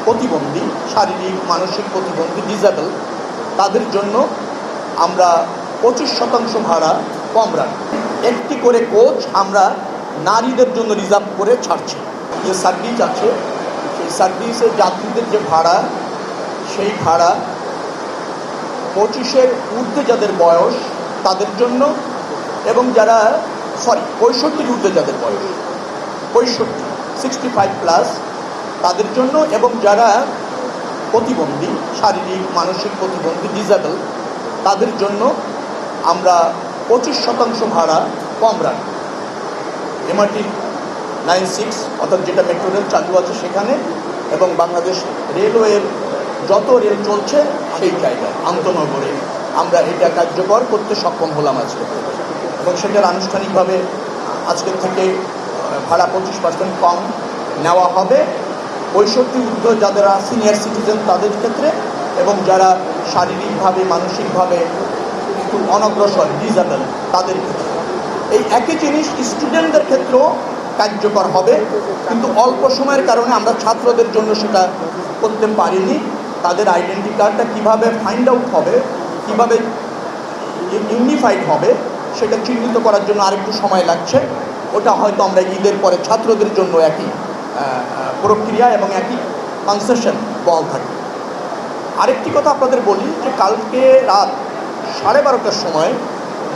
প্রতিবন্ধী, শারীরিক মানসিক প্রতিবন্ধী, ডিসেবল, তাদের জন্য আমরা 25% ভাড়া কম রাখি। একটি করে কোচ আমরা নারীদের জন্য রিজার্ভ করে ছাড়ছি। যে সার্ভিস আছে সেই সার্ভিসের যাত্রীদের যে ভাড়া, সেই ভাড়া 25-এর ঊর্ধ্বে যাদের বয়স তাদের জন্য, এবং যারা 65-র ঊর্ধ্বে যাদের বয়স 65 তাদের জন্য, এবং যারা প্রতিবন্ধী, শারীরিক মানসিক প্রতিবন্ধী, ডিসেবল, তাদের জন্য আমরা 25% ভাড়া কম রাখি। এমআরটি 96 অর্থাৎ যেটা মেট্রো রেল চালু আছে সেখানে, এবং বাংলাদেশ রেলওয়ের যত রেল চলছে সেই জায়গায় আন্তনগরে আমরা এটা কার্যকর করতে সক্ষম হলাম আজকে, এবং সেটার আনুষ্ঠানিকভাবে আজকের থেকে ভাড়া 25% কম নেওয়া হবে 65 ঊর্ধ্ব যারা সিনিয়র সিটিজেন তাদের ক্ষেত্রে, এবং যারা শারীরিকভাবে মানসিকভাবে একটু অনগ্রসর, ডিসেবল, তাদের ক্ষেত্রে। এই একই জিনিস স্টুডেন্টদের ক্ষেত্রেও কার্যকর হবে, কিন্তু অল্প সময়ের কারণে আমরা ছাত্রদের জন্য সেটা করতে পারিনি। তাদের আইডেন্টি কার্ডটা কীভাবে ফাইন্ড আউট হবে, কীভাবে ইউনিফাইড হবে, সেটা চিহ্নিত করার জন্য আরেকটু সময় লাগছে। ওটা হয়তো আমরা ঈদের পরে ছাত্রদের জন্য একই প্রক্রিয়া এবং একই কনসেশন বল থাকে। আরেকটি কথা আপনাদের বলি যে কালকে রাত 12:30টার সময়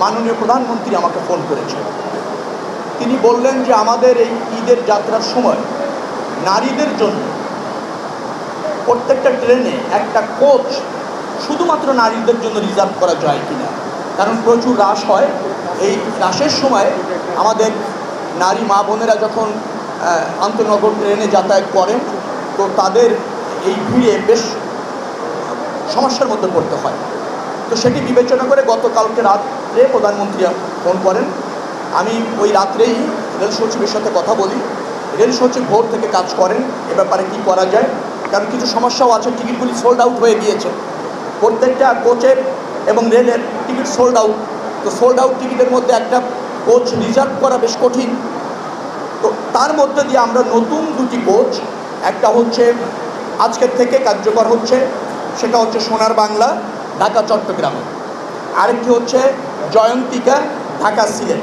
মাননীয় প্রধানমন্ত্রী আমাকে ফোন করেছেন। তিনি বললেন যে আমাদের এই ঈদের যাত্রার সময় নারীদের জন্য প্রত্যেকটা ট্রেনে একটা কোচ শুধুমাত্র নারীদের জন্য রিজার্ভ করা যায় কিনা, কারণ প্রচুর রাশ হয়। এই রাশের সময় আমাদের নারী মা বোনেরা যখন আন্তনগর ট্রেনে যাতায়াত করেন, তো তাদের এই ভিড়ে বেশ সমস্যার মধ্যে পড়তে হয়। তো সেটি বিবেচনা করে গতকালকে রাত্রে প্রধানমন্ত্রী ফোন করেন। আমি ওই রাত্রেই রেল সচিবের সাথে কথা বলি। রেল সচিব ভোর থেকে কাজ করেন এ ব্যাপারে কী করা যায়, কারণ কিছু সমস্যাও আছে। টিকিটগুলি সোল্ড আউট হয়ে গিয়েছে, প্রত্যেকটা কোচের এবং রেলের টিকিট সোল্ড আউট। তো সোল্ড আউট টিকিটের মধ্যে একটা কোচ রিজার্ভ করা বেশ কঠিন। তো তার মধ্যে দিয়ে আমরা নতুন দুটি কোচ, একটা হচ্ছে আজকের থেকে কার্যকর হচ্ছে, সেটা হচ্ছে সোনার বাংলা ঢাকা চট্টগ্রামে, আরেকটি হচ্ছে জয়ন্তিকা ঢাকা সিলেট।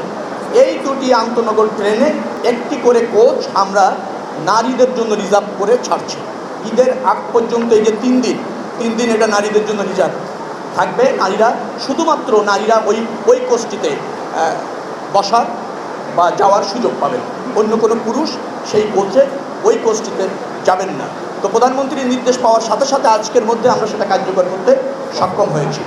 এই দুটি আন্তনগর ট্রেনে একটি করে কোচ আমরা নারীদের জন্য রিজার্ভ করে ছাড়ছি। ঈদের আগ পর্যন্ত এই যে 3 দিন এটা নারীদের জন্য রিজার্ভ থাকবে। নারীরা শুধুমাত্র নারীরা ওই কোচটিতে বসার বা যাওয়ার সুযোগ পাবেন, অন্য কোনো পুরুষ সেই কোচে ওই কোচটিতে যাবেন না। তো প্রধানমন্ত্রীর নির্দেশ পাওয়ার সাথে সাথে আজকের মধ্যে আমরা সেটা কার্যকর করতে সক্ষম হয়েছি।